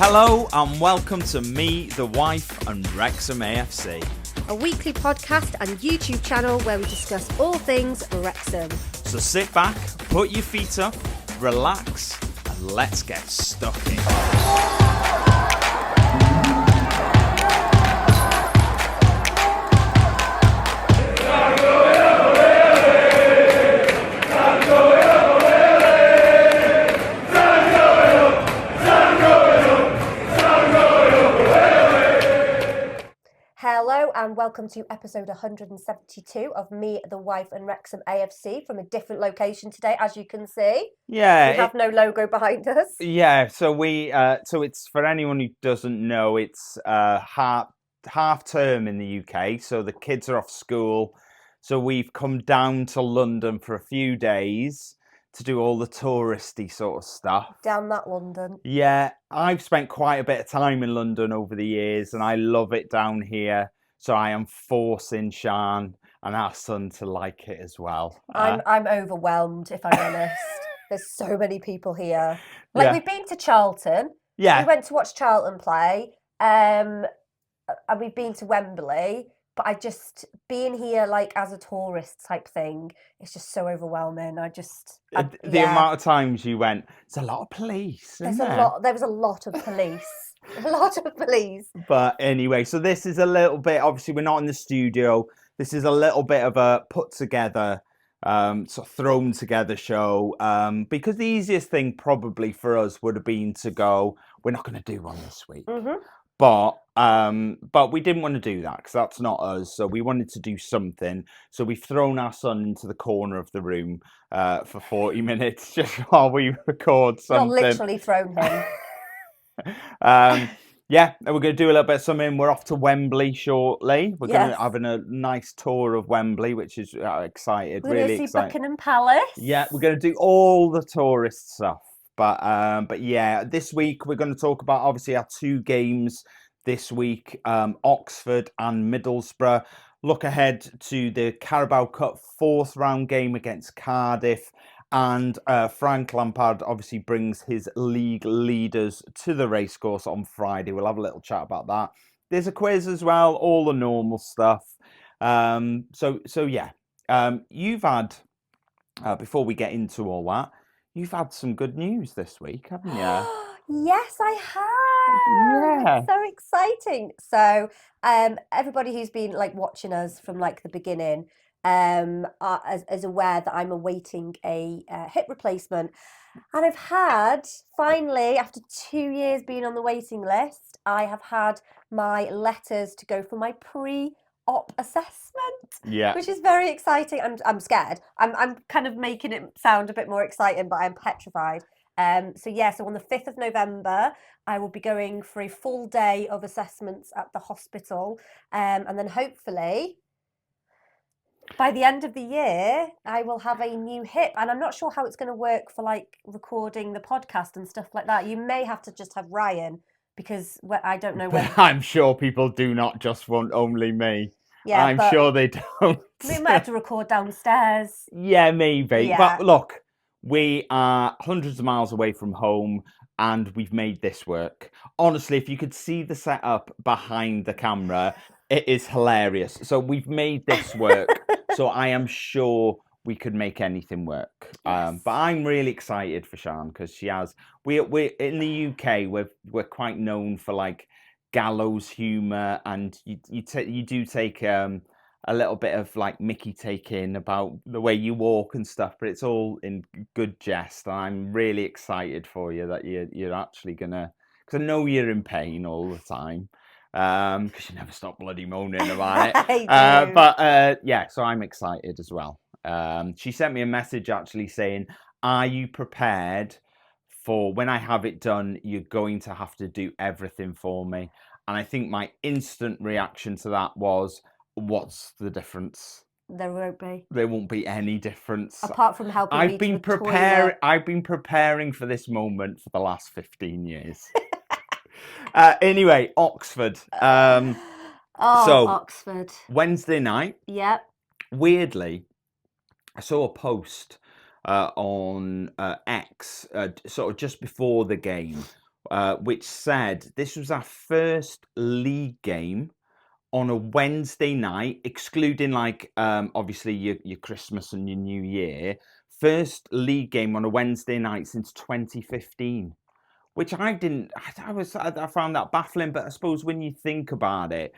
Hello and welcome to Me, the Wife and Wrexham AFC. A weekly podcast and YouTube channel where we discuss all things Wrexham. So sit back, put your feet up, relax and let's get stuck in. Hello and welcome to episode 172 of Me, the Wife and Wrexham AFC from a different location today, as you can see. Yeah, we have no logo behind us. Yeah, so it's for anyone who doesn't know, it's half term in the UK, so the kids are off school. So we've come down to London for a few days to do all the touristy sort of stuff. Down that London. Yeah, I've spent quite a bit of time in London over the years and I love it down here. So I am forcing Siân and our son to like it as well. I'm overwhelmed, if I'm honest. There's so many people here. We've been to Charlton. Yeah. We went to watch Charlton play. And we've been to Wembley. But I just, being here as a tourist type thing, it's just so overwhelming. The amount of times you went, there's a lot of police. There was a lot of police. A lot of police. But anyway, so this is a little bit, obviously we're not in the studio. This is a little bit of a put together, sort of thrown together show. Because the easiest thing probably for us would have been to go, we're not going to do one this week. Mm-hmm. But we didn't want to do that because that's not us. So we wanted to do something. So we've thrown our son into the corner of the room for 40 minutes just while we record something. Not literally thrown him. Yeah, and we're going to do a little bit of something. We're off to Wembley shortly. We're going to having a nice tour of Wembley, which is excited. We're really going to see excited. Buckingham Palace. Yeah, we're going to do all the tourist stuff. But yeah, this week we're going to talk about obviously our two games this week, Oxford and Middlesbrough. Look ahead to the Carabao Cup fourth round game against Cardiff. And Frank Lampard obviously brings his league leaders to the Racecourse on Friday. We'll have a little chat about that. There's a quiz as well, all the normal stuff. So yeah, you've had, before we get into all that, you've had some good news this week, haven't you? Yes, I have. Yeah. So exciting. So everybody who's been watching us from the beginning is aware that I'm awaiting a hip replacement. And I've had, finally, after 2 years being on the waiting list, I have had my letters to go for my pre-op assessment, which is very exciting. I'm scared. I'm kind of making it sound a bit more exciting, but I'm petrified. So on the 5th of November, I will be going for a full day of assessments at the hospital. And then hopefully, by the end of the year, I will have a new hip. And I'm not sure how it's going to work for recording the podcast and stuff like that. You may have to just have Ryan because I don't know when. I'm sure people do not just want only me. Yeah, I'm sure they don't. We might have to record downstairs. Yeah, maybe. Yeah. But look, we are hundreds of miles away from home and we've made this work. Honestly, if you could see the setup behind the camera, it is hilarious. So we've made this work. So I am sure we could make anything work. Yes. But I'm really excited for Siân because she has. We're in the UK. We're quite known for gallows humour, and you do take a little bit of Mickey taking about the way you walk and stuff, but it's all in good jest. And I'm really excited for you that you're actually gonna, because I know you're in pain all the time. Because you never stop bloody moaning about it. I do. So I'm excited as well. She sent me a message actually saying, are you prepared for when I have it done, you're going to have to do everything for me? And I think my instant reaction to that was, what's the difference? There won't be. There won't be any difference. Apart from helping me to the toilet. I've been preparing for this moment for the last 15 years. Anyway, Oxford. Oxford. Wednesday night. Yep. Weirdly, I saw a post on X, sort of just before the game, which said this was our first league game on a Wednesday night, excluding like obviously your Christmas and your New Year. First league game on a Wednesday night since 2015, which I didn't. I found that baffling. But I suppose when you think about it,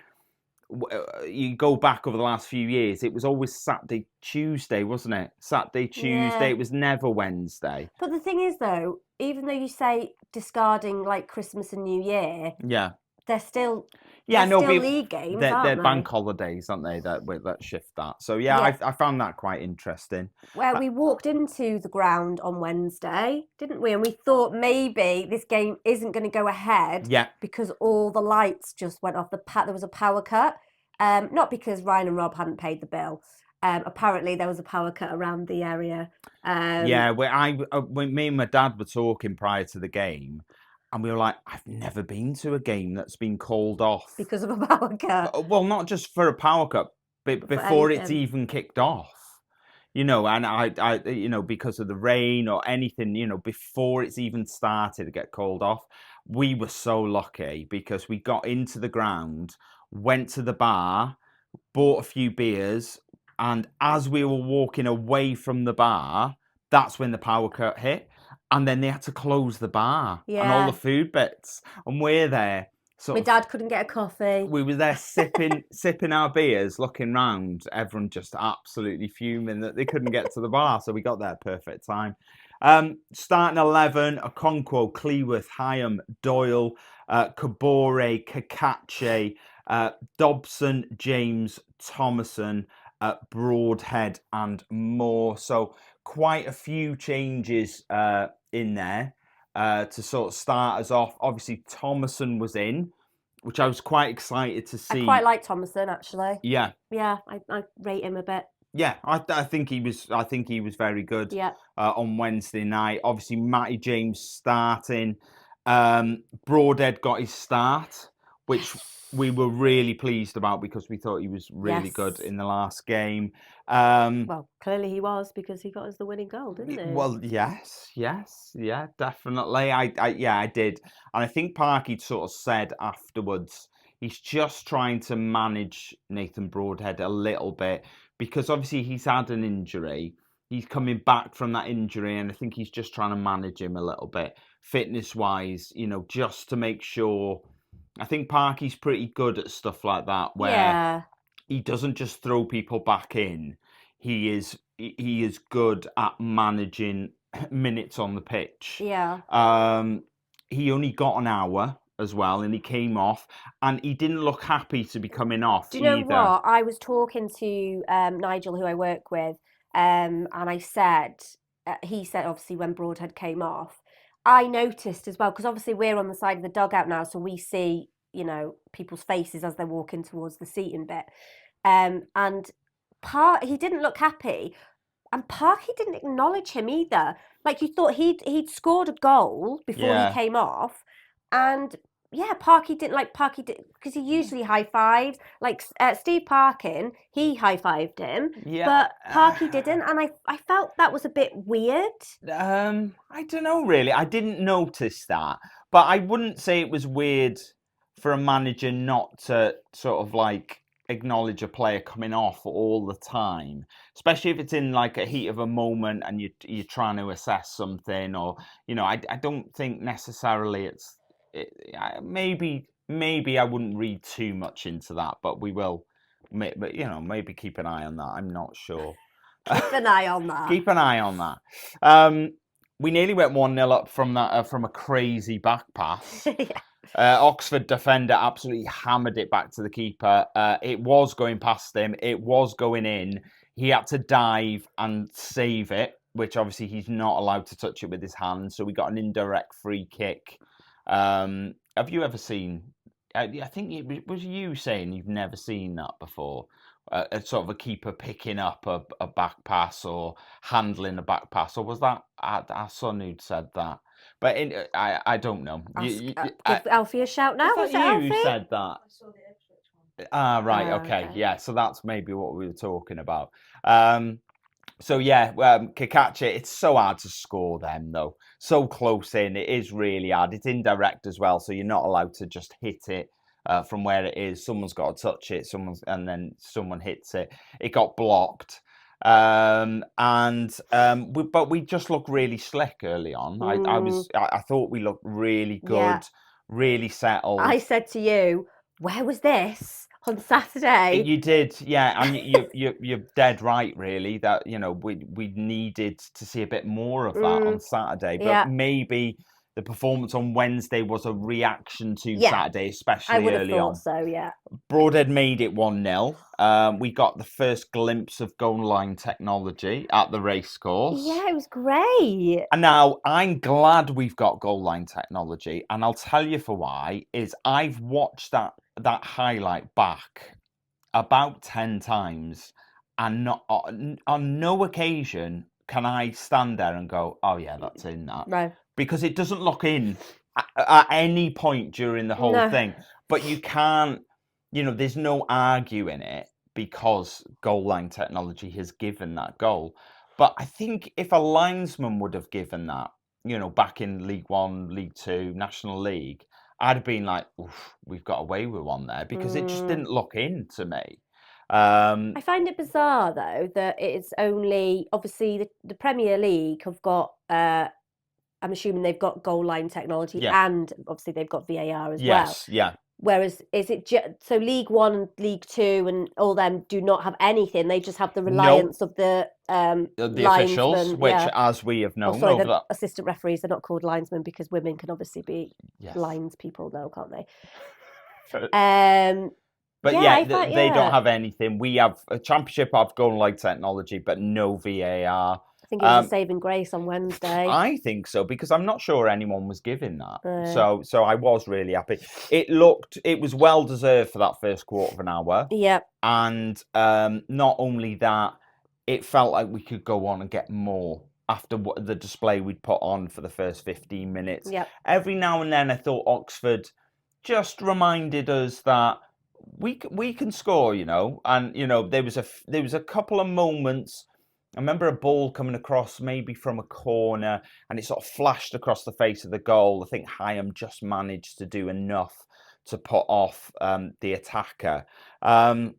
you go back over the last few years, it was always Saturday, Tuesday, wasn't it? Saturday, Tuesday. Yeah. It was never Wednesday. But the thing is, though, even though you say discarding like Christmas and New Year, Yeah. they're still Yeah, no, league games, they're aren't bank they? holidays, aren't they? That shift that. So yeah, Yeah. I found that quite interesting. Where we walked into the ground on Wednesday, didn't we? And we thought maybe this game isn't going to go ahead Yeah, because all the lights just went off. There was a power cut, not because Ryan and Rob hadn't paid the bill. Apparently there was a power cut around the area. yeah. When me and my dad were talking prior to the game, and we were like, I've never been to a game that's been called off because of a power cut. Well, not just for a power cut, but before it's even kicked off. And I, because of the rain or anything, before it's even started to get called off, we were so lucky because we got into the ground, went to the bar, bought a few beers, and as we were walking away from the bar, that's when the power cut hit. And then they had to close the bar and all the food bits. And we're there. My dad couldn't get a coffee. We were there sipping our beers, looking round. Everyone just absolutely fuming that they couldn't get to the bar. So we got there perfect time. Starting 11, Okonkwo, Cleworth, Hyam, Doyle, Kabore, Kakache, Dobson, James, Thomason, Broadhead and more. So quite a few changes in there to sort of start us off. Obviously, Thomason was in, which I was quite excited to see. I quite like Thomason, actually. Yeah. Yeah, I rate him a bit. Yeah, I think he was. I think he was very good. Yeah. On Wednesday night, obviously Matty James starting. Broadhead got his start, which we were really pleased about because we thought he was really good in the last game. Well, clearly he was because he got us the winning goal, didn't he? Well, yes, yeah, definitely. I did, and I think Parky sort of said afterwards he's just trying to manage Nathan Broadhead a little bit because obviously he's had an injury. He's coming back from that injury, and I think he's just trying to manage him a little bit, fitness-wise, just to make sure. I think Parky's pretty good at stuff like that, where he doesn't just throw people back in. He is good at managing minutes on the pitch. Yeah. He only got an hour as well, and he came off, and he didn't look happy to be coming off. Do you know what? I was talking to Nigel, who I work with, and I said, he said obviously when Broadhead came off, I noticed as well because obviously we're on the side of the dugout now, so we see people's faces as they're walking towards the seating bit, and he didn't look happy. And Parky didn't acknowledge him either. Like you thought he'd scored a goal before he came off, and Parky didn't because he usually high fives. Like Steve Parkin, he high fived him, but Parky didn't, and I felt that was a bit weird. I don't know really. I didn't notice that, but I wouldn't say it was weird for a manager not to sort of like acknowledge a player coming off all the time, especially if it's in like a heat of a moment and you're trying to assess something, or I don't think necessarily maybe I wouldn't read too much into that, but we will, maybe keep an eye on that. I'm not sure. Keep an eye on that. Keep an eye on that. We nearly went 1-0 up from that from a crazy back pass. Oxford defender absolutely hammered it back to the keeper. It was going past him. It was going in. He had to dive and save it, which obviously he's not allowed to touch it with his hands. So we got an indirect free kick. Have you ever seen? I think it was you saying you've never seen that before. A sort of a keeper picking up a back pass or handling a back pass, or was that our son who'd said that? But I don't know. Give Alfie a shout now. Was that you who said that? I saw the Infraction one. Ah, right. Okay. Yeah. So that's maybe what we were talking about. So yeah, Kakachi, it's so hard to score them though. So close in, it is really hard. It's indirect as well, so you're not allowed to just hit it from where it is. Someone's got to touch it, and then someone hits it. It got blocked, but we just looked really slick early on. I thought we looked really Yeah. good, really settled. I said to you, where was this on Saturday? You did, yeah, and you're dead right, really. That we needed to see a bit more of that on Saturday, but Yeah. maybe the performance on Wednesday was a reaction to Yeah. Saturday, I especially would have early thought on. so, yeah. Broadhead made it 1-0. We got the first glimpse of goal line technology at the Racecourse. Yeah, it was great. And now I'm glad we've got goal line technology, and I'll tell you for why. Is I've watched that highlight back about 10 times, and not on no occasion can I stand there and go, oh yeah, that's in that. No. Because it doesn't look in at any point during the whole No. thing. But you can't, there's no arguing it because goal line technology has given that goal. But I think if a linesman would have given that, back in League One, League Two, National League, I'd have been like, oof, we've got away with one there, because it just didn't look in to me. I find it bizarre though that it's only obviously the Premier League have got I'm assuming they've got goal line technology, Yeah. and obviously they've got VAR as well. Yes, yeah. Whereas is it so League One, League Two, and all them do not have anything? They just have the reliance of the officials, linesmen, which, yeah. as we have Oh, known sorry, over the that. assistant referees, they're not called linesmen because women can obviously be Yes. lines people now, can't they? But yeah, yeah, they don't have anything. We have a Championship of goal line technology, but no VAR. I think it was a saving grace on Wednesday. I think so, because I'm not sure anyone was giving that. So I was really happy. It was well deserved for that first quarter of an hour. Yeah. And not only that, it felt like we could go on and get more after the display we'd put on for the first 15 minutes. Yep. Every now and then I thought Oxford just reminded us that we can score, and there was a couple of moments. I remember a ball coming across maybe from a corner, and it sort of flashed across the face of the goal. I think Hyam just managed to do enough to put off the attacker. I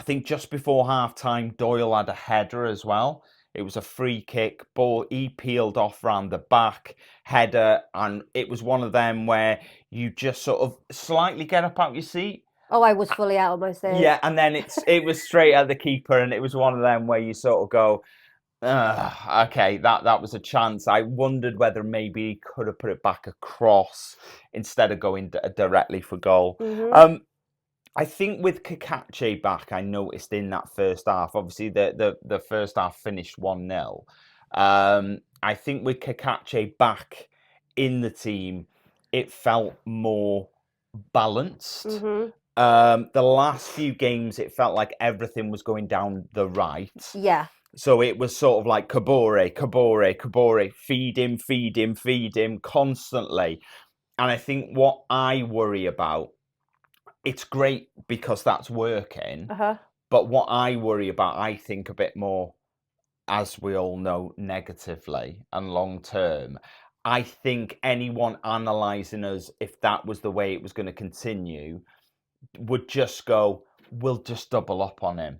think just before half-time, Doyle had a header as well. It was a free kick ball. He peeled off round the back, header, and it was one of them where you just sort of slightly get up out your seat. Oh, I was fully out of my seat. Yeah, and then it was straight at the keeper, and it was one of them where you sort of go, okay, that was a chance. I wondered whether maybe he could have put it back across instead of going directly for goal. Mm-hmm. I think with Kakachi back, I noticed in that first half, obviously the first half finished 1-0. I think with Kakachi back in the team, it felt more balanced. Mm-hmm. The last few games, it felt like everything was going down the right. Yeah. So it was sort of like Kabore, feed him constantly. And I think what I worry about, it's great because that's working. But what I worry about, I think a bit more, as we all know, negatively and long term. I think anyone analysing us, if that was the way it was going to continue, would just go, we'll just double up on him.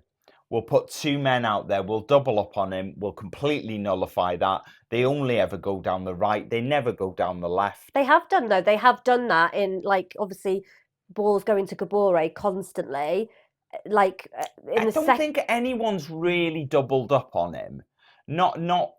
We'll put two men out there. We'll double up on him. We'll completely nullify that. They only ever go down the right. They never go down the left. They have done, though. They have done that in, like, obviously, balls going to Kabore constantly. Like, I don't think anyone's really doubled up on him. Not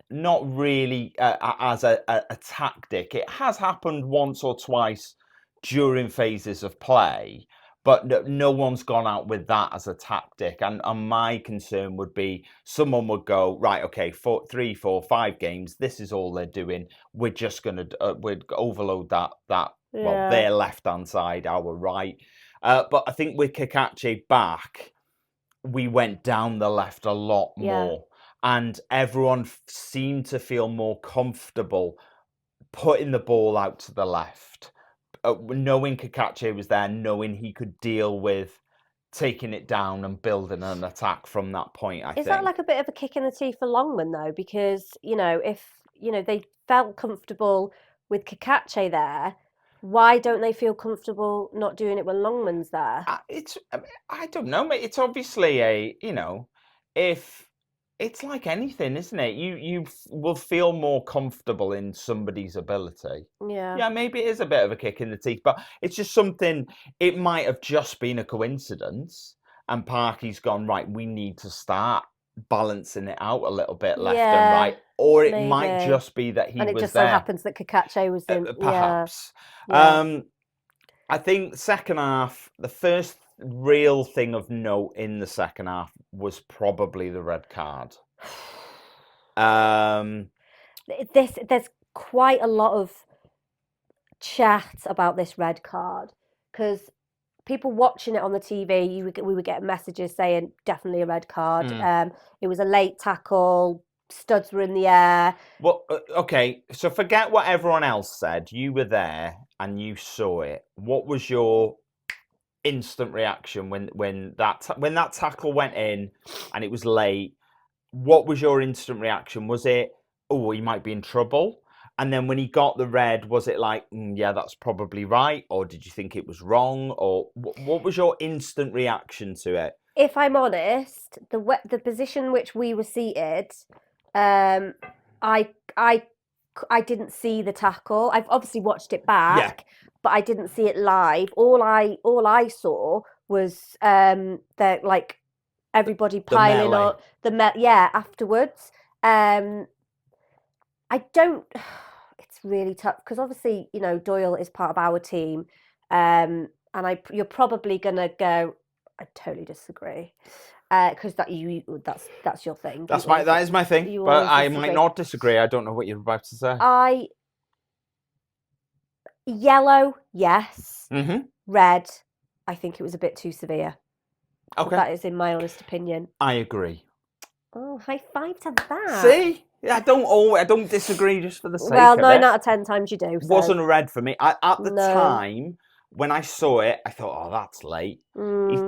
really as a tactic. It has happened once or twice during phases of play, but no one's gone out with that as a tactic. And my concern would be someone would go, right, okay, 3, 4, 5 games, this is all they're doing. We're just going to we'd overload that well, their left-hand side, our right. But I think with Kakachi back, we went down the left a lot more. And everyone seemed to feel more comfortable putting the ball out to the left. Knowing Kakachi was there, knowing he could deal with taking it down and building an attack from that point, I Is think. that like a bit of a kick in the teeth for Longman though? Because, if, they felt comfortable with Kakache there, why don't they feel comfortable not doing it when Longman's there? I don't know, mate. It's obviously if it's like anything, isn't it? You will feel more comfortable in somebody's ability. Yeah. Yeah, maybe it is a bit of a kick in the teeth, but it's just something. It might have just been a coincidence, and Parky's gone, right, we need to start balancing it out a little bit left and Yeah, right, or it might maybe. just be that he And it was just so there, happens that Kakache was in. Yeah, perhaps. yeah. I think second half, the first real thing of note in the second half was probably the red card. Um, There's quite a lot of chat about this red card because people watching it on the TV, we were getting messages saying definitely a red card. It was a late tackle, studs were in the air. Well, okay, so forget what everyone else said. You were there and you saw it. What was your instant reaction when that tackle went in and it was late? What was your instant reaction? Was it, oh, he might be in trouble? And then when he got the red, was it like, yeah, that's probably right? Or did you think it was wrong? Or what was your instant reaction to it? If I'm honest, the position which we were seated, um, I I I didn't see the tackle. I've obviously watched it back, but I didn't see it live. All I saw was the like everybody piling melee. on yeah, afterwards. I don't. It's really tough because obviously Doyle is part of our team, and you're probably gonna go. I totally disagree because that's your thing. That is my thing, You but always I might disagree. not disagree. I don't know what you're about to say. Yellow, yes. Mm-hmm. Red, I think it was a bit too severe. Okay. That is in my honest opinion. I agree. Oh, high five to that. See? Yeah, I don't disagree just for the sake Well, of 9 it. out of 10 times you do. So. Wasn't a red for me. At the No. time, when I saw it, I thought, oh, that's late.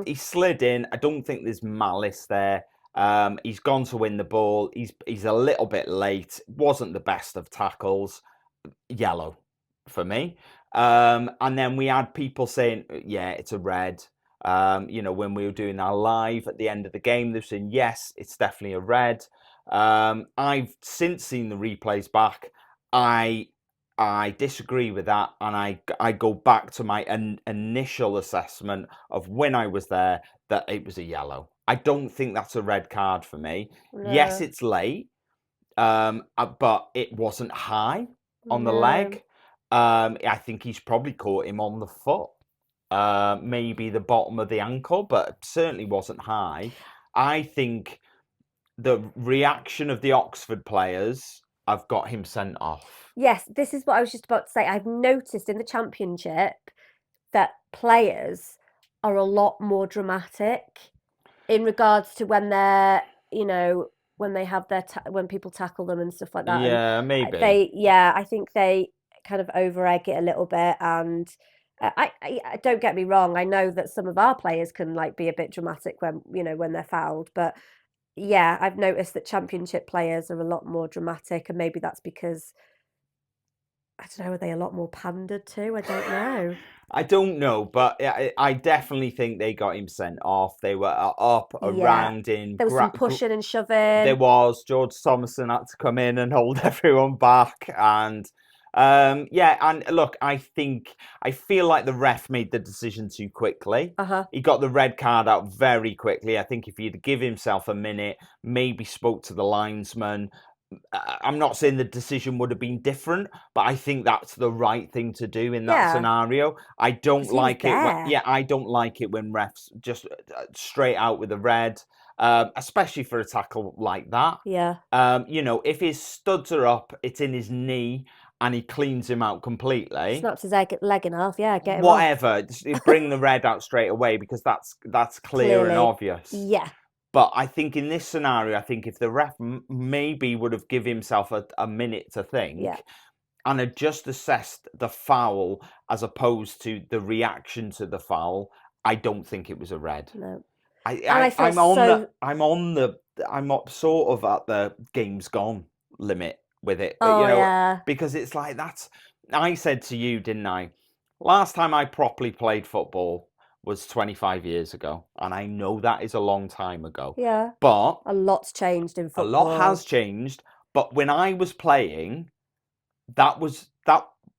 He slid in. I don't think there's malice there. He's gone to win the ball. He's a little bit late. Wasn't the best of tackles. Yellow for me. And then we had people saying, yeah, it's a red. When we were doing our live at the end of the game, they're saying, yes, it's definitely a red. I've since seen the replays back. I disagree with that, and I go back to my initial assessment of when I was there that it was a yellow. I don't think that's a red card for me. No. Yes, it's late, but it wasn't high on the leg. I think he's probably caught him on the foot, maybe the bottom of the ankle, but certainly wasn't high. I think the reaction of the Oxford players have got him sent off. Yes, this is what I was just about to say. I've noticed in the Championship that players are a lot more dramatic in regards to when they're, when they have when people tackle them and stuff like that. Yeah, maybe. I think they kind of over egg it a little bit. And I don't get me wrong. I know that some of our players can be a bit dramatic when they're fouled, but yeah, I've noticed that Championship players are a lot more dramatic, and maybe that's because I don't know, are they a lot more pandered to? I don't know. I don't know, but I definitely think they got him sent off. They were up around him. There was some pushing and shoving. There was. George Thomason had to come in and hold everyone back. And and look, I feel like the ref made the decision too quickly. He got the red card out very quickly. I think if he'd give himself a minute, maybe spoke to the linesman. I'm not saying the decision would have been different, but I think that's the right thing to do in that scenario. I don't like it. I don't like it when refs just straight out with a red, especially for a tackle like that. Yeah. If his studs are up, it's in his knee, and he cleans him out completely. Snaps his leg in half. Yeah, get him whatever. Bring the red out straight away because that's clear and obvious. Yeah. But I think in this scenario, I think if the ref maybe would have given himself a minute to think and had just assessed the foul as opposed to the reaction to the foul, I don't think it was a red. No. And I felt I'm up sort of at the game's gone limit with it, Oh, yeah. because it's like I said to you, didn't I? Last time I properly played football was 25 years ago, and I know that is a long time ago. Yeah. But A lot's changed in a football. lot has changed. But when I was playing, that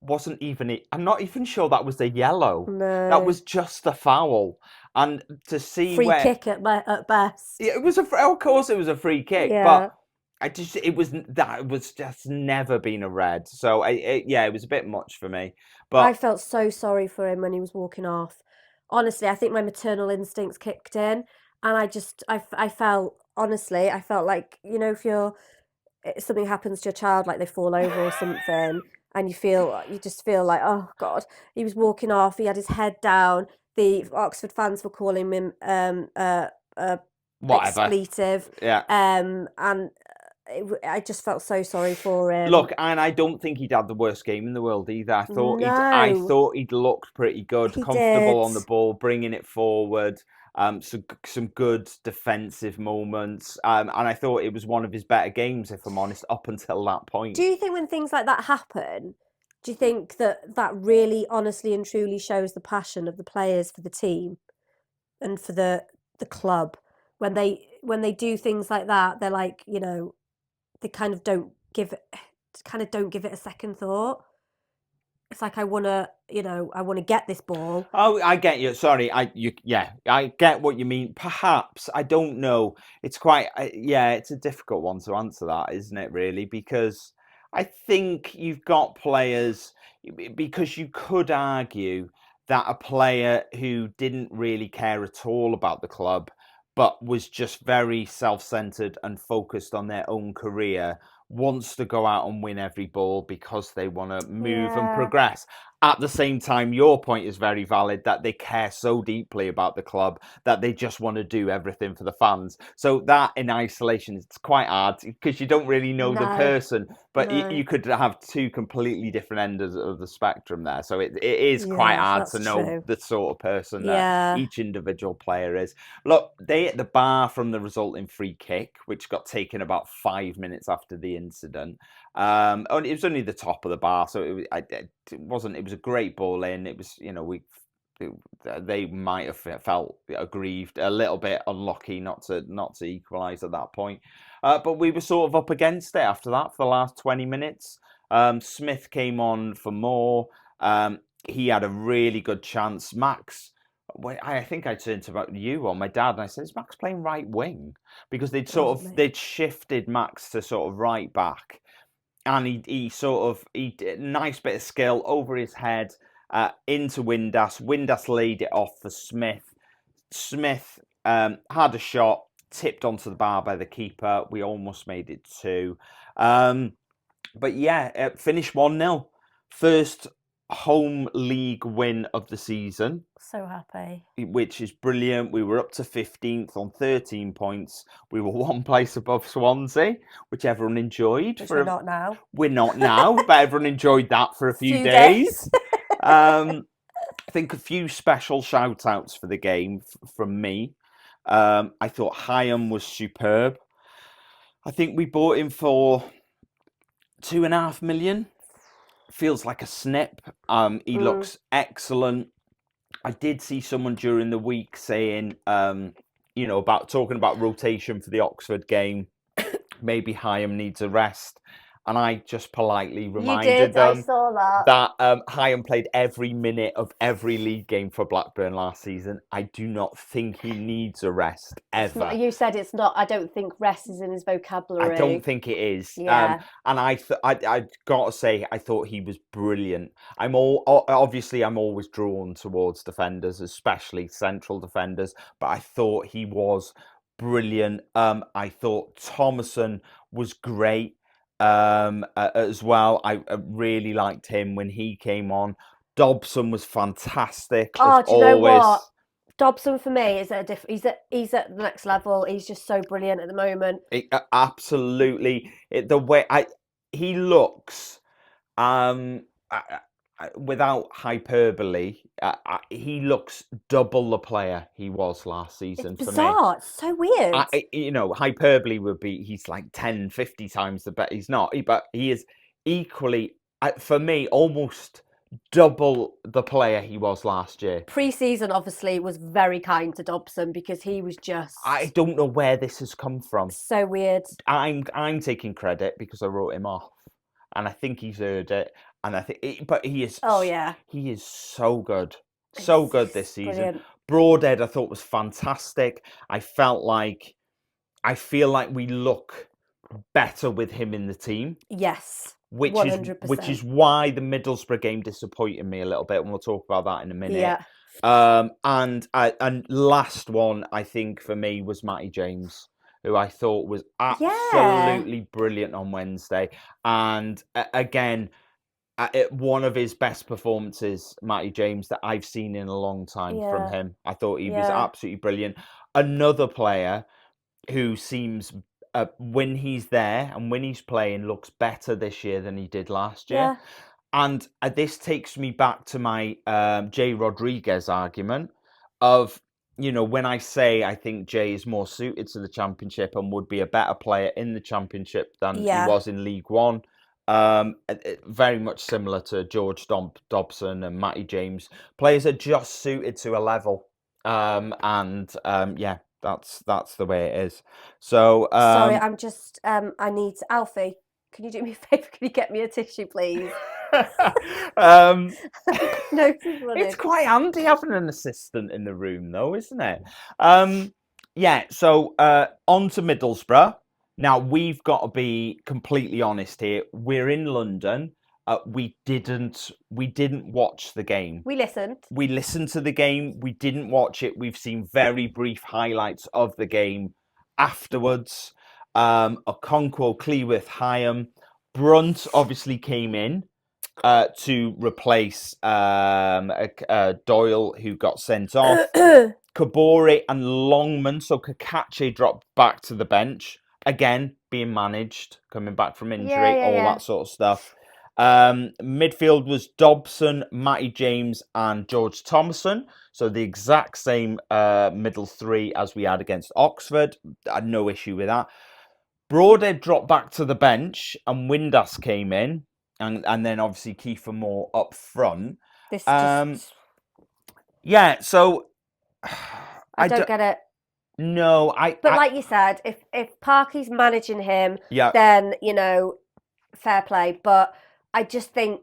wasn't even it. I'm not even sure that was a yellow. No. That was just a foul. And to see Free kick at best. it was of course it was a free kick, Yeah. but it was just never been a red. So it was a bit much for me. But I felt so sorry for him when he was walking off. Honestly, I think my maternal instincts kicked in, and I felt honestly, I felt like, if something happens to your child, like they fall over or something, and you just feel like, oh God, he was walking off. He had his head down. The Oxford fans were calling him whatever. expletive. Yeah. And I just felt so sorry for him. Look, and I don't think he'd had the worst game in the world either. I thought No. he'd looked pretty good, He comfortable on did. the ball, bringing it forward. Some good defensive moments, and I thought it was one of his better games, if I'm honest, up until that point. Do you think when things like that happen, do you think that really honestly and truly shows the passion of the players for the team and for the club? When they do things like that, they're like, they kind of don't give it a second thought. It's like, I want to get this ball. Oh, I get you. Sorry, I get what you mean. Perhaps, I don't know. It's it's a difficult one to answer that, isn't it? Really, because I think you've got players. Because you could argue that a player who didn't really care at all about the club, but was just very self-centered and focused on their own career, wants to go out and win every ball because they want to move and progress. At the same time, your point is very valid that they care so deeply about the club that they just want to do everything for the fans. So that in isolation, it's quite hard because you don't really know the person, but you could have two completely different ends of the spectrum there. So it is quite hard to know the sort of person that each individual player is. Look, they hit the bar from the resulting free kick, which got taken about 5 minutes after the incident. It was only the top of the bar, so it wasn't. It was a great ball in. It was, they might have felt aggrieved, a little bit unlucky not to equalise at that point. But we were sort of up against it after that for the last 20 minutes. Smith came on for more. He had a really good chance. Max, I think I turned to you or my dad and I said, "Is Max playing right wing?" Because they'd shifted Max to sort of right back. And he did a nice bit of skill over his head into Windass. Windass laid it off for Smith. Smith had a shot, tipped onto the bar by the keeper. We almost made it 2. But yeah, finished 1-0. First home league win of the season. So happy. Which is brilliant. We were up to 15th on 13 points. We were 1 place above Swansea, which everyone enjoyed. Which we're not now. We're not now, but everyone enjoyed that for a few days. I think a few special shout outs for the game from me. I thought Hyam was superb. I think we bought him for 2.5 million. Feels like a snip. He looks excellent. I did see someone during the week saying, about talking about rotation for the Oxford game. Maybe Hyam needs a rest. And I just politely reminded them I saw that Hyam played every minute of every league game for Blackburn last season. I do not think he needs a rest ever. You said it's not. I don't think rest is in his vocabulary. I don't think it is. Yeah. And I got to say, I thought he was brilliant. I'm always drawn towards defenders, especially central defenders. But I thought he was brilliant. I thought Thomason was great. As well, I really liked him when he came on. Dobson was fantastic. Oh, do you know what? Dobson for me is he's at the next level. He's just so brilliant at the moment. Absolutely, the way he looks. without hyperbole, he looks double the player he was last It's season for me. bizarre. It's so weird. Hyperbole would be he's like 10, 50 times the better. He's not, but he is equally, for me, almost double the player he was last year. Pre-season obviously was very kind to Dobson because he was just I don't know where this has come from. so weird. I'm taking credit because I wrote him off, and I think he's heard it. And but he is. Oh yeah, he is so good, so good this season. Brilliant. Broadhead, I thought was fantastic. I feel like we look better with him in the team. Yes, which 100%. is why the Middlesbrough game disappointed me a little bit, and we'll talk about that in a minute. Yeah. And last one, I think for me was Matty James, who I thought was absolutely brilliant on Wednesday, and again. One of his best performances, Matty James, that I've seen in a long time from him. I thought he was absolutely brilliant. Another player who seems, when he's there and when he's playing, looks better this year than he did last year. And this takes me back to my Jay Rodriguez argument of, when I say I think Jay is more suited to the Championship and would be a better player in the Championship than he was in League One. Very much similar to George Dobson and Matty James. Players are just suited to a level. That's the way it is. So sorry, I'm just I need Alfie. Can you do me a favour? Can you get me a tissue, please? No, it's quite handy having an assistant in the room, though, isn't it? So on to Middlesbrough. Now, we've got to be completely honest here. We're in London. We didn't watch the game. We listened. We listened to the game. We didn't watch it. We've seen very brief highlights of the game afterwards. Okonkwo, Cleworth, Hyam. Brunt obviously came in to replace Doyle, who got sent off. Kabore and Longman, so Kakache dropped back to the bench. Again, being managed, coming back from injury, that sort of stuff. Midfield was Dobson, Matty James, and George Thompson. So the exact same middle three as we had against Oxford. I had no issue with that. Broadhead dropped back to the bench, and Windass came in, and then obviously Kiefer Moore up front. This so I don't get it. No, But like you said, if Parky's managing him, then fair play. But I just think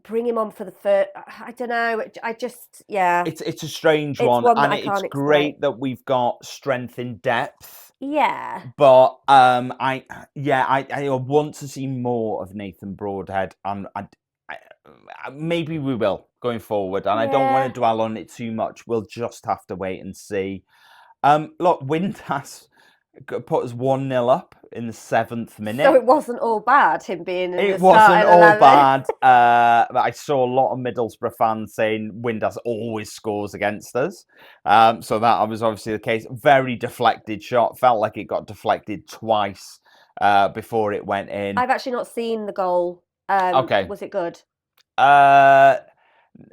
bring him on for the first. I don't know. It's a strange one, and it's great that we've got strength in depth. Yeah. But I want to see more of Nathan Broadhead, and maybe we will going forward. And I don't want to dwell on it too much. We'll just have to wait and see. Look, Windass put us 1-0 up in the 7th minute. So it wasn't all bad, him being in the starting 11. It wasn't all bad. But I saw a lot of Middlesbrough fans saying Windass always scores against us. So that was obviously the case. Very deflected shot. Felt like it got deflected twice before it went in. I've actually not seen the goal. Okay. Was it good?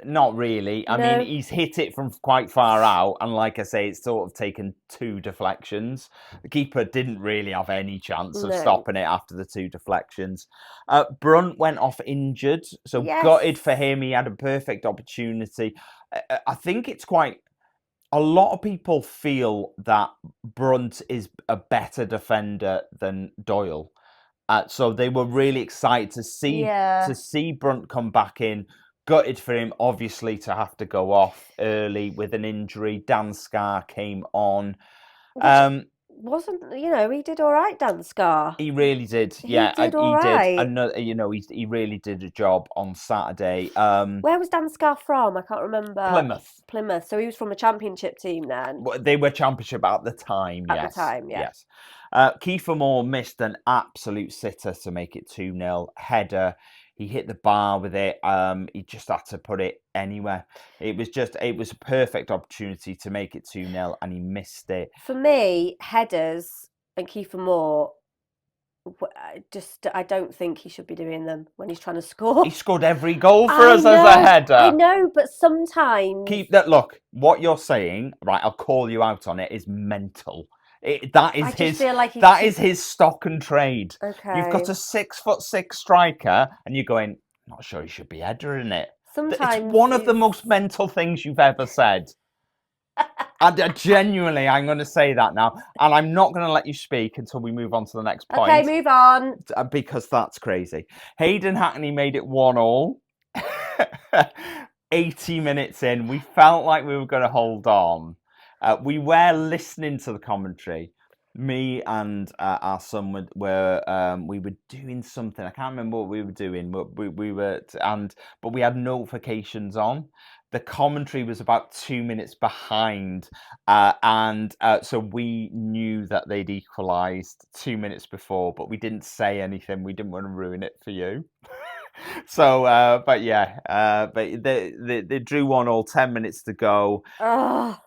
Not really. I mean, he's hit it from quite far out, and like I say, it's sort of taken 2 deflections. The keeper didn't really have any chance of stopping it after the 2 deflections. Brunt went off injured, so gutted for him. He had a perfect opportunity. I think it's quite... A lot of people feel that Brunt is a better defender than Doyle. So they were really excited to see Brunt come back in. Gutted for him, obviously, to have to go off early with an injury. Dan Scarr came on. Wasn't, he did all right, Dan Scarr. He really did. He did. Another, he really did a job on Saturday. Where was Dan Scarr from? I can't remember. Plymouth. So he was from a Championship team then? Well, they were Championship at the time, At the time, yes. Kiefer Moore missed an absolute sitter to make it 2-0. Header. He hit the bar with it. He just had to put it anywhere. It was a perfect opportunity to make it 2-0, and he missed it. For me, headers and Kiefer Moore I don't think he should be doing them when he's trying to score. He scored every goal for I us know, as a header. I know, but sometimes Keep that. Look, what you're saying, right? I'll call you out on it. Is mental. That is I just his. feel like he's That too... is his stock and trade. You've got Okay. a 6'6" striker, and you're going. Not sure he should be headering it. It's Sometimes one of the most mental things you've ever said. And genuinely, I'm going to say that now, and I'm not going to let you speak until we move on to the next point. Okay, move on. Because that's crazy. Hayden Hackney made it 1-1. 80 minutes in, we felt like we were going to hold on. We were listening to the commentary. Me and our son we were doing something. I can't remember what we were doing, but but we had notifications on. The commentary was about 2 minutes behind, so we knew that they'd equalised 2 minutes before, but we didn't say anything. We didn't want to ruin it for you. So, but they drew 1-1, 10 minutes to go. Oh,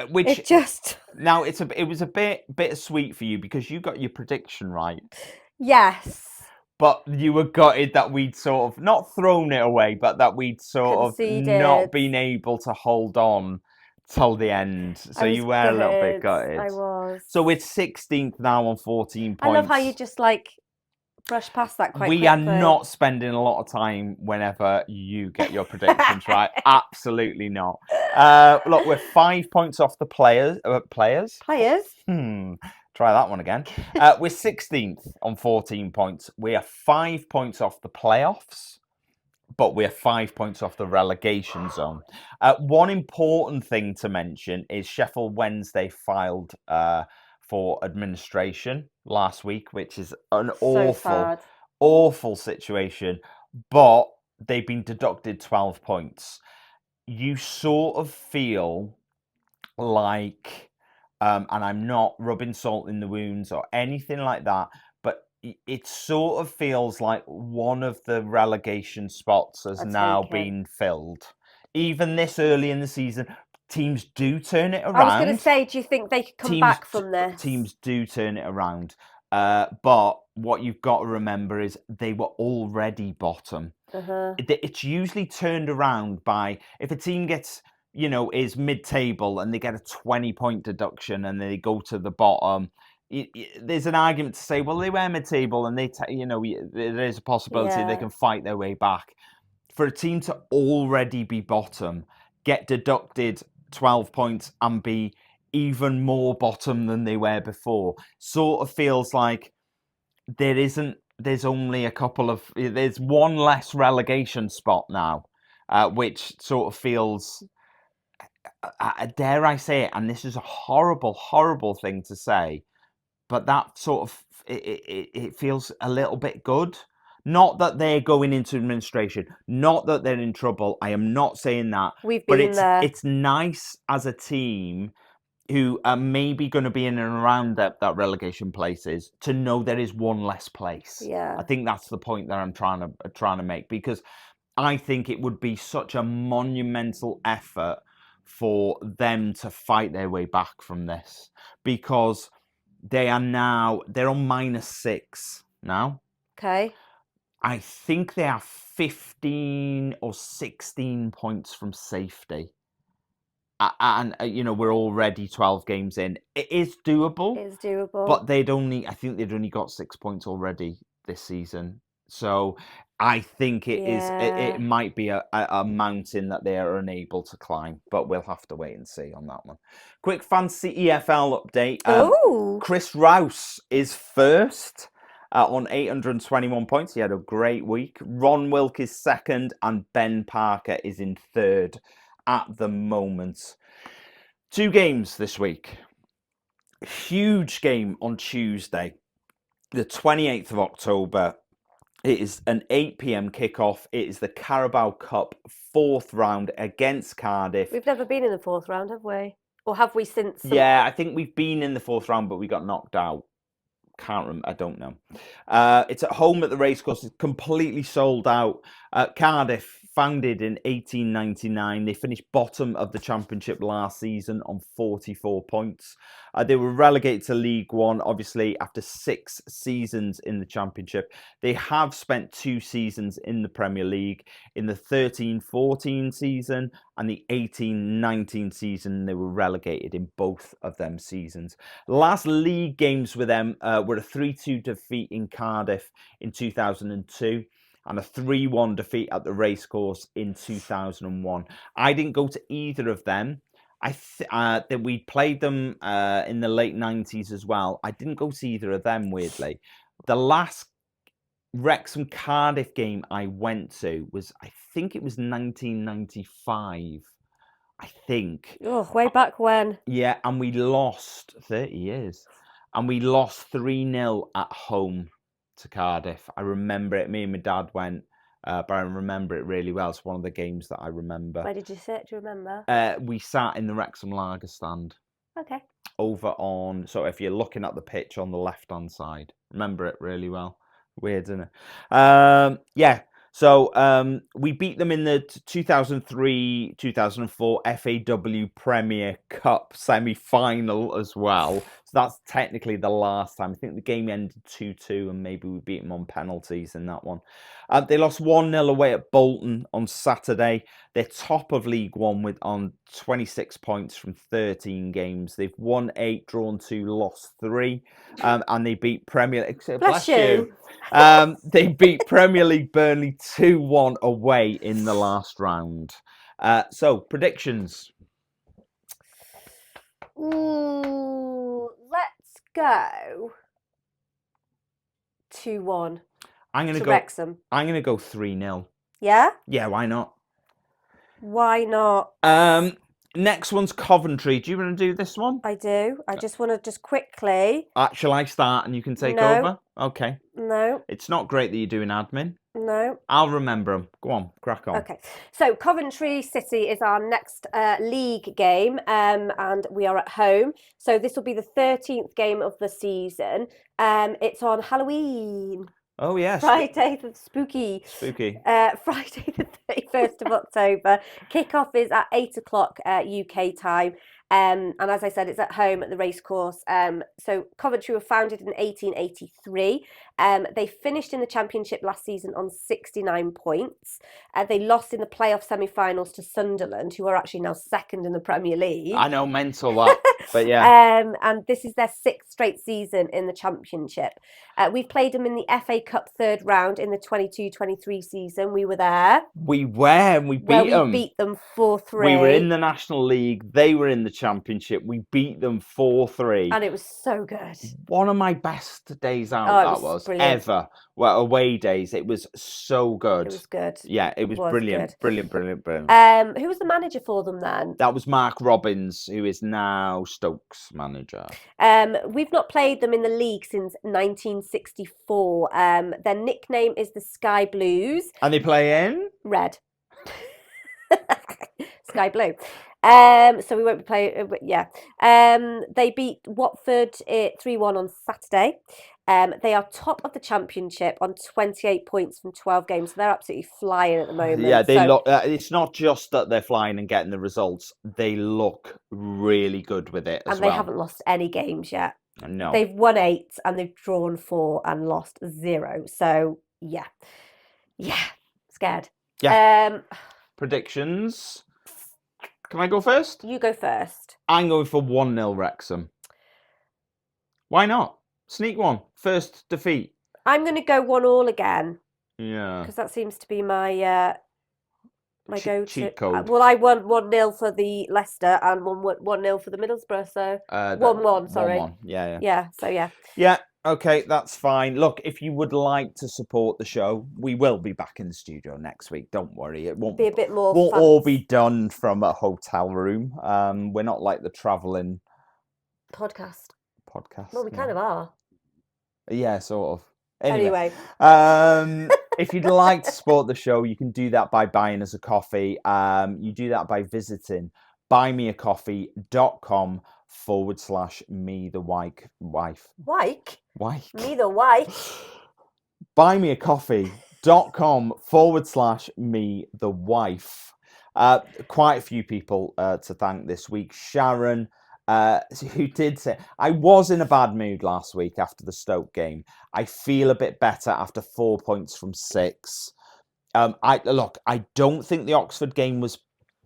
Which it just... now it was a bit bittersweet for you because you got your prediction right. Yes. But you were gutted that we'd sort of not thrown it away, but that we'd sort of not been able to hold on till the end. So you were a little bit gutted. I was. So we're 16th now on 14 points. I love how you just like brush past that quite quickly. We are not spending a lot of time whenever you get your predictions right. Absolutely not. Look, we're 5 points off the players. Players? Try that one again. We're 16th on 14 points. We are 5 points off the playoffs, but we're 5 points off the relegation zone. One important thing to mention is Sheffield Wednesday filed for administration last week, which is an awful situation, but they've been deducted 12 points. You sort of feel like, and I'm not rubbing salt in the wounds or anything like that, but it sort of feels like one of the relegation spots has now been filled. Even this early in the season, teams do turn it around. I was going to say, do you think they could come back from this? Teams do turn it around. But what you've got to remember is they were already bottom. It's usually turned around by, if a team gets, is mid-table and they get a 20-point deduction and they go to the bottom, there's an argument to say, well, they were mid-table and there is a possibility they can fight their way back. For a team to already be bottom, get deducted 12 points and be even more bottom than they were before, sort of feels like there's only there's one less relegation spot now, which sort of feels, dare I say it, and this is a horrible, horrible thing to say, but that sort of, it feels a little bit good. Not that they're going into administration, not that they're in trouble. I am not saying that. But it's nice as a team who are maybe going to be in and around that relegation places to know there is one less place. Yeah. I think that's the point that I'm trying to make, because I think it would be such a monumental effort for them to fight their way back from this, because they're on -6 now. Okay. I think they are 15 or 16 points from safety. And we're already 12 games in. It is doable. It's doable. But I think they'd only got 6 points already this season. So I think it might be a mountain that they are unable to climb, but we'll have to wait and see on that one. Quick Fantasy EFL update. Chris Rouse is first on 821 points. He had a great week. Ron Wilk is second, and Ben Parker is in third at the moment. 2 games this week. Huge game on Tuesday, the 28th of October. It is an 8 p.m. kickoff. It is the Carabao Cup 4th round against Cardiff. We've never been in the 4th round, have we? Or have we since? Yeah, I think we've been in the 4th round, but we got knocked out. Can't remember. I don't know. It's at home at the Racecourse. It's completely sold out. Cardiff, founded in 1899. They finished bottom of the Championship last season on 44 points. They were relegated to League One, obviously, after 6 seasons in the Championship. They have spent 2 seasons in the Premier League. In the 13-14 season and the 18-19 season, they were relegated in both of them seasons. The last league games with them were a 3-2 defeat in Cardiff in 2002. And a 3-1 defeat at the Racecourse in 2001. I didn't go to either of them. That we played them in the late 90s as well. I didn't go to either of them, weirdly. The last Wrexham Cardiff game I went to was, I think it was 1995. I think. Oh, way back when. Yeah, and we lost 30 years. And we lost 3-0 at home to Cardiff. I remember it. Me and my dad went, but I remember it really well. It's one of the games that I remember. Where did you sit? Do you remember? We sat in the Wrexham Lager stand. Okay. Over on, so if you're looking at the pitch on the left-hand side, remember it really well. Weird, isn't it? Yeah. So we beat them in the 2003-2004 FAW Premier Cup semi-final as well. So that's technically the last time. I think the game ended 2-2 and maybe we beat them on penalties in that one. They lost 1-0 away at Bolton on Saturday. They're top of League One on 26 points from 13 games. They've won 8, drawn 2, lost 3. And they beat Premier League. Bless you. They beat Premier League Burnley 2-1 away in the last round. So, predictions. Ooh, let's go 2-1 to Wrexham. I'm gonna go 3-0. Yeah? Yeah, why not? Why not? Next one's Coventry. Do you want to do this one? I do. I just want to just quickly. Shall I start and you can take No. over? Okay. No. It's not great that you're doing admin. No. I'll remember them. Go on, crack on. Okay. So Coventry City is our next league game, and we are at home. So this will be the 13th game of the season. It's on Halloween. Oh, yes. Friday the spooky. Spooky. Friday the 31st of October. Kickoff is at 8 o'clock UK time. And as I said, it's at home at the Racecourse. So Coventry were founded in 1883. They finished in the Championship last season on 69 points. They lost in the playoff semi-finals to Sunderland, who are actually now second in the Premier League. I know, mental that, but yeah. And this is their 6th straight season in the Championship. We've played them in the FA Cup 3rd round in the 22-23 season. We were there. We were, and we beat them. We beat them 4-3. We were in the National League. They were in the Championship. We beat them 4-3. And it was so good. One of my best days out, that was brilliant. ever. Well, away days. It was so good. It was good. Yeah, it was brilliant. Good. Brilliant. Who was the manager for them then? That was Mark Robbins, who is now Stokes manager. We've not played them in the league since 1964. Their nickname is the Sky Blues. And they play in? Red. Sky Blue. So we won't be playing, yeah. They beat Watford 3-1 on Saturday. They are top of the Championship on 28 points from 12 games. So they're absolutely flying at the moment. Yeah, they look. It's not just that they're flying and getting the results. They look really good with it as well. And they haven't lost any games yet. No. They've won 8 and they've drawn 4 and lost 0. So, yeah. Yeah. Scared. Yeah. Predictions. Can I go first? You go first. I'm going for 1-0 Wrexham. Why not? Sneak one. First defeat. I'm going to go 1-1 again. Yeah. Because that seems to be my my go-to. Cheat code. Well, I won 1-0 for the Leicester and 1-0 for the Middlesbrough. So 1-1, sorry. 1-1. Yeah. Yeah, so yeah. Yeah, okay, that's fine. Look, if you would like to support the show, we will be back in the studio next week. Don't worry. It won't be a bit more won't fun. all be done from a hotel room. We're not like the travelling podcast. Podcast. Well, we kind of are. Yeah, sort of. Anyway. If you'd like to support the show, you can do that by buying us a coffee. You do that by visiting buymeacoffee.com/me the wife. Wike? Wike. Me the wife. Buymeacoffee.com/me patreon.com/me the wife. Quite a few people to thank this week. Sharon, who did say, I was in a bad mood last week after the Stoke game. I feel a bit better after 4 points from 6. I don't think the Oxford game was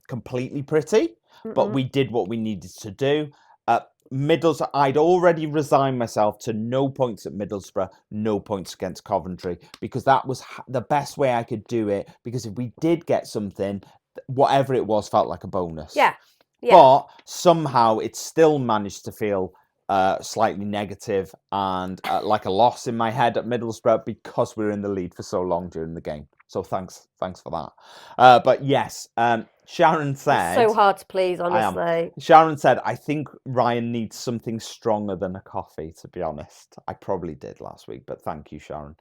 completely pretty, but we did what we needed to do. Middlesbrough, I'd already resigned myself to no points at Middlesbrough, no points against Coventry, because that was the best way I could do it. Because if we did get something, whatever it was felt like a bonus. Yeah. But somehow it still managed to feel slightly negative and like a loss in my head at Middlesbrough because we were in the lead for so long during the game. So thanks for that. But yes, Sharon said... It's so hard to please, honestly. Sharon said, I think Ryan needs something stronger than a coffee, to be honest. I probably did last week, but thank you, Sharon.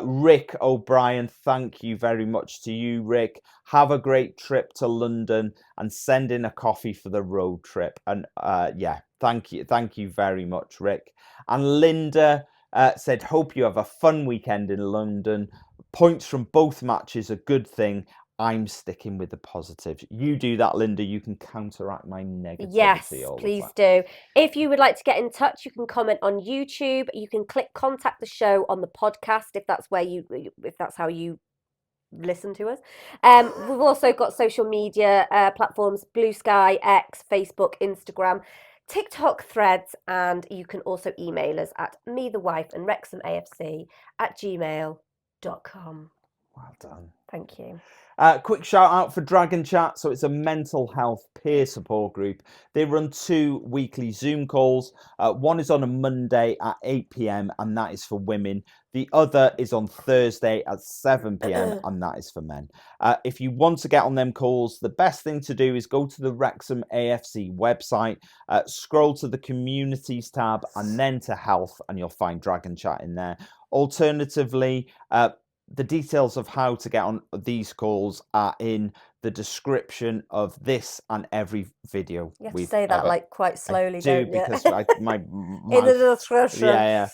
Rick O'Brien, thank you very much to you, Rick. Have a great trip to London and send in a coffee for the road trip. And thank you. Thank you very much, Rick. And Linda said, hope you have a fun weekend in London. Points from both matches, a good thing. I'm sticking with the positives. You do that, Linda. You can counteract my negativity. Yes, please do. If you would like to get in touch, you can comment on YouTube. You can click contact the show on the podcast if that's how you listen to us. We've also got social media platforms: Blue Sky, X, Facebook, Instagram, TikTok, Threads, and you can also email us at methewifeandwrexhamafc@gmail.com. Well done. Thank you. Quick shout out for Dragon Chat. So it's a mental health peer support group. They run 2 weekly Zoom calls. One is on a Monday at 8 p.m. and that is for women. The other is on Thursday at 7 p.m. and that is for men. If you want to get on them calls, the best thing to do is go to the Wrexham AFC website, scroll to the communities tab and then to health, and you'll find Dragon Chat in there. Alternatively, the details of how to get on these calls are in the description of this and every video. You have to say that like quite slowly, don't you? Because my in the description. Yeah.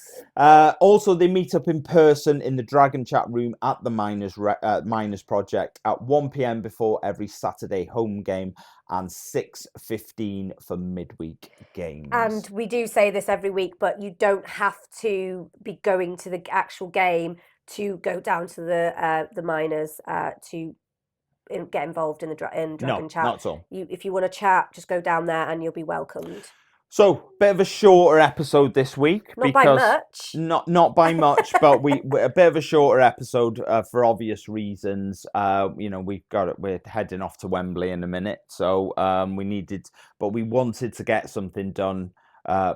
Also, they meet up in person in the Dragon Chat room at the Miners Project at 1 p.m. before every Saturday home game and 6:15 for midweek games. And we do say this every week, but you don't have to be going to the actual game to go down to the Miners to get involved in the Dragon Chat. Not at all. If you want to chat, just go down there and you'll be welcomed. So, bit of a shorter episode this week. Not by much. Not by much, but we're a bit of a shorter episode for obvious reasons. We're heading off to Wembley in a minute, so we wanted to get something done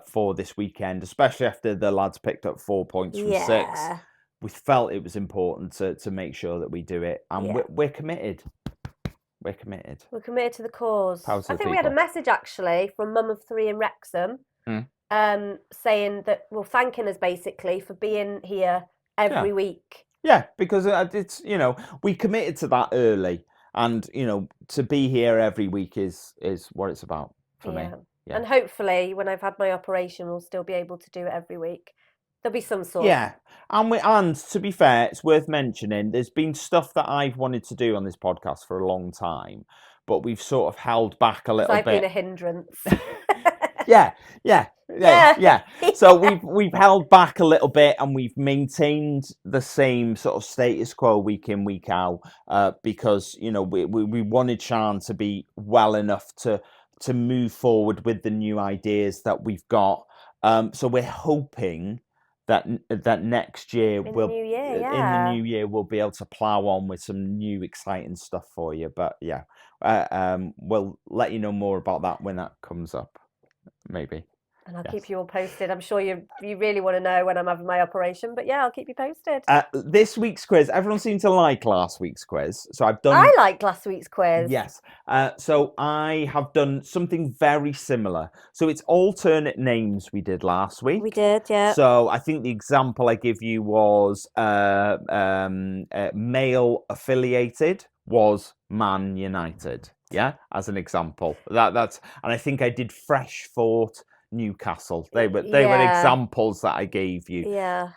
for this weekend, especially after the lads picked up 4 points from 6. We felt it was important to make sure that we do it, and we're committed. We're committed. We're committed to the cause. I think we had a message actually from Mum of 3 in Wrexham, saying that, thanking us basically for being here every week. Yeah, because it's we committed to that early, and to be here every week is what it's about for me. Yeah. And hopefully, when I've had my operation, we'll still be able to do it every week. There'll be some sort. Yeah, and to be fair, it's worth mentioning, there's been stuff that I've wanted to do on this podcast for a long time, but we've sort of held back a little bit. I've been a hindrance. Yeah. So we've held back a little bit, and we've maintained the same sort of status quo week in, week out, because we wanted Siân to be well enough to move forward with the new ideas that we've got. So we're hoping that next year in the new year we'll be able to plow on with some new exciting stuff for you. But we'll let you know more about that when that comes up, maybe. And I'll keep you all posted. I'm sure you really want to know when I'm having my operation, but I'll keep you posted. This week's quiz, everyone seemed to like last week's quiz, so I liked last week's quiz. Yes. So I have done something very similar. So it's alternate names we did last week. We did, yeah. So I think the example I give you was male affiliated was Man United. Yeah, as an example. That's and I think I did Fresh Fort Newcastle. They were examples that I gave you. Yeah.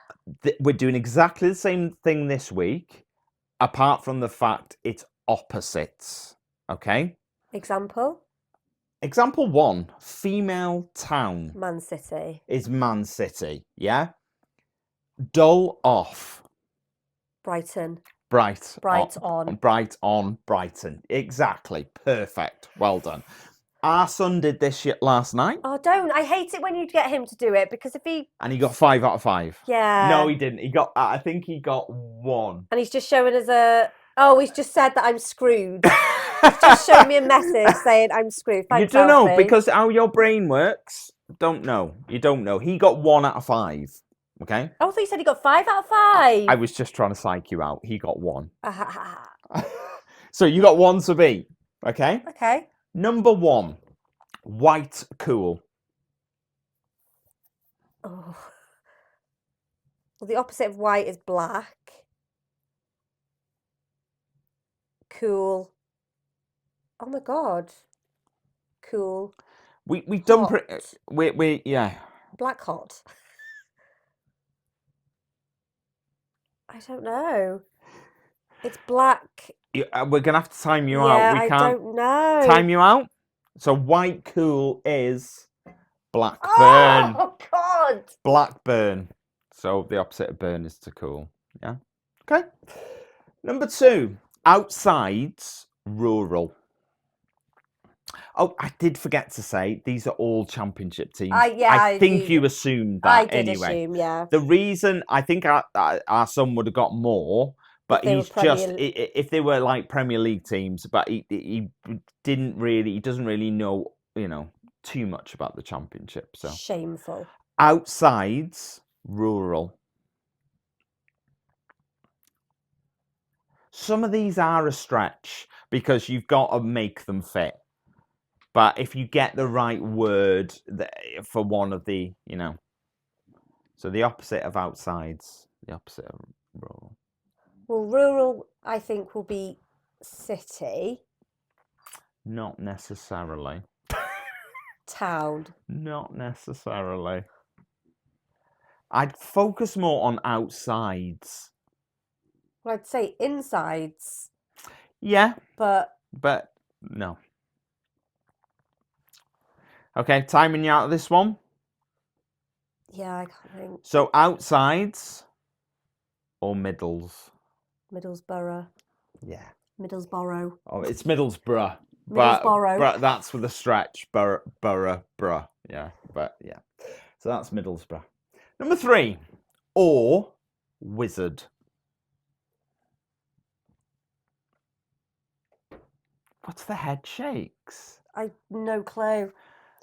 We're doing exactly the same thing this week, apart from the fact it's opposites. Okay. Example? Example 1, female town Man City. is Man City. Yeah. Dull off. Brighton. Bright on. Bright on Brighton. Exactly. Perfect. Well done. Our son did this last night. Oh, don't. I hate it when you get him to do it because if he... And he got 5 out of 5. Yeah. No, he didn't. I think he got 1. And he's just showing us a... Oh, he's just said that I'm screwed. He's just showed me a message saying I'm screwed. Thanks, You don't know, Alfie. because how your brain works. Don't know. You don't know. He got 1 out of 5. Okay? Oh, I thought you said he got 5 out of 5. I was just trying to psych you out. He got 1. So you got 1 to beat. Okay? Okay. Number 1. White cool. Oh. Well, the opposite of white is black. Cool. Oh my God. Cool. We've done Hot. we yeah. Black hot. I don't know. It's black. We're gonna have to time you Yeah, out. We I can't don't know. time you out. So white cool is Blackburn. Oh God. Blackburn. So the opposite of burn is to cool. Yeah. Okay. Number 2. Outsides rural. Oh, I did forget to say these are all championship teams. I think you assumed that I did anyway. assume, yeah. The reason I think our son would have got more, but he's just if they were like Premier League teams, but he doesn't really know, too much about the championship. So shameful. Outsides rural. Some of these are a stretch because you've got to make them fit. But if you get the right word for one of the, so the opposite of outsides, the opposite of rural. Well, rural, I think, will be city. Not necessarily. Town. Not necessarily. I'd focus more on outsides. Well, I'd say insides. Yeah. But no. Okay, timing you out of this one. Yeah, I can't think. So outsides or middles? Middlesbrough. Yeah. Middlesbrough. Oh, it's Middlesbrough. Middlesbrough. But that's with a stretch. Borough. Yeah, but yeah. So that's Middlesbrough. Number 3. Or wizard. What's the head shakes? No clue.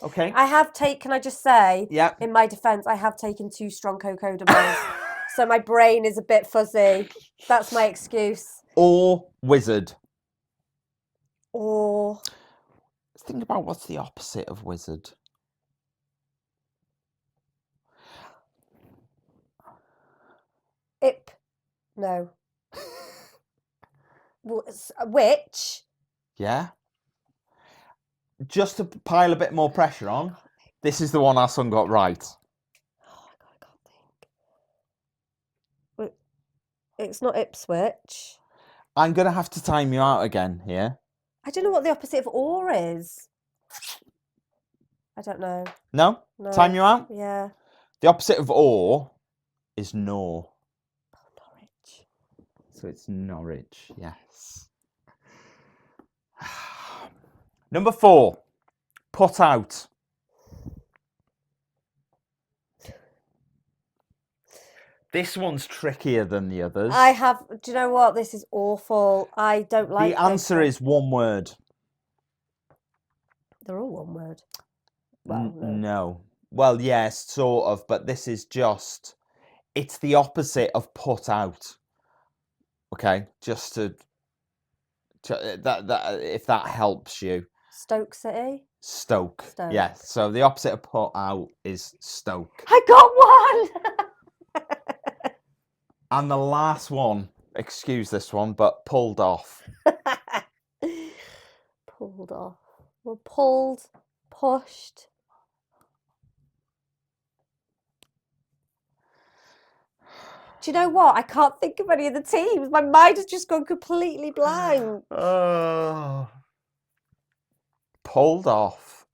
Okay. Can I just say, yeah. In my defence, I have taken 2 strong cocodamals. So my brain is a bit fuzzy. That's my excuse. Or wizard. Or... Think about what's the opposite of wizard. No. Well, witch. Yeah. Just to pile a bit more pressure on, this is the one our son got right. Oh my God, I can't think. It's not Ipswich. I'm going to have to time you out again here. I don't know what the opposite of or is. I don't know. No? Time you out? Yeah. The opposite of or is nor. Oh, Norwich. So it's Norwich, yes. Number 4, put out. This one's trickier than the others. Do you know what? This is awful. I don't like The answer is one word. They're all one word. Well, no. Well, yes, sort of, but this is just, it's the opposite of put out. Okay, just to that if that helps you. Stoke City? Stoke. Yes. So the opposite of put out is Stoke. I got 1! And the last one, excuse this one, but pulled off. Pulled off. Well, pulled, pushed. Do you know what? I can't think of any of the teams. My mind has just gone completely blank. Pulled off.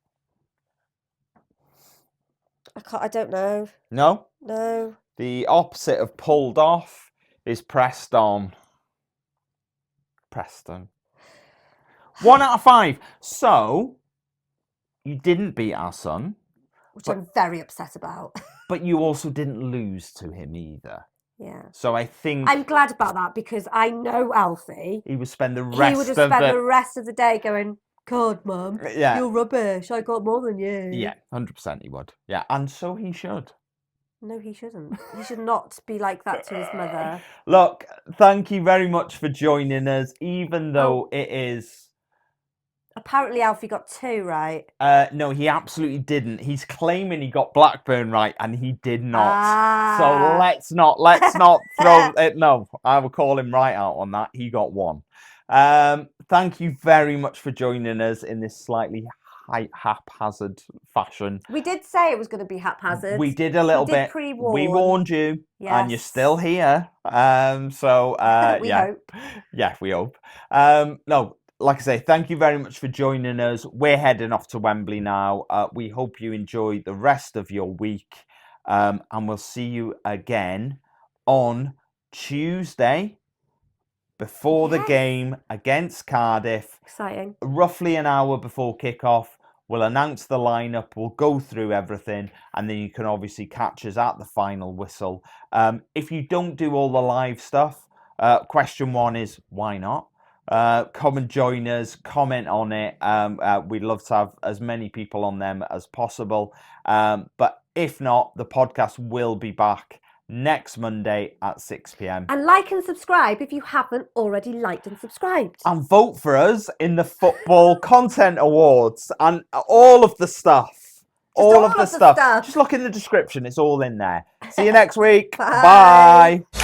I don't know. No? No. The opposite of pulled off is pressed on. Preston. 1 out of 5. So, you didn't beat our son. Which I'm very upset about. But you also didn't lose to him either. Yeah. So I think... I'm glad about that because I know Alfie. He would spend the rest He would have spent the rest of the day going, God, Mum, you're rubbish. I got more than you. Yeah, 100% he would. Yeah, and so he should. No, he shouldn't. He should not be like that to his mother. Look, thank you very much for joining us, even though it is... Apparently Alfie got 2 right. No, he absolutely didn't. He's claiming he got Blackburn right, and he did not. So let's not throw it. No, I will call him right out on that. He got 1. Thank you very much for joining us in this slightly haphazard fashion. We did say it was going to be haphazard. We did a little bit. Pre-warn. We warned you, and you're still here. We hope. Yeah, we hope. No. Like I say, thank you very much for joining us. We're heading off to Wembley now. We hope you enjoy the rest of your week. And we'll see you again on Tuesday before the game against Cardiff. Exciting. Roughly an hour before kickoff. We'll announce the lineup. We'll go through everything. And then you can obviously catch us at the final whistle. If you don't do all the live stuff, question 1 is, why not? Come and join us, comment on it. We'd love to have as many people on them as possible. But if not, the podcast will be back next Monday at 6 p.m. And like and subscribe if you haven't already liked and subscribed. And vote for us in the Football Content Awards and all of the stuff. All of the stuff. Just look in the description. It's all in there. See you next week. Bye. Bye.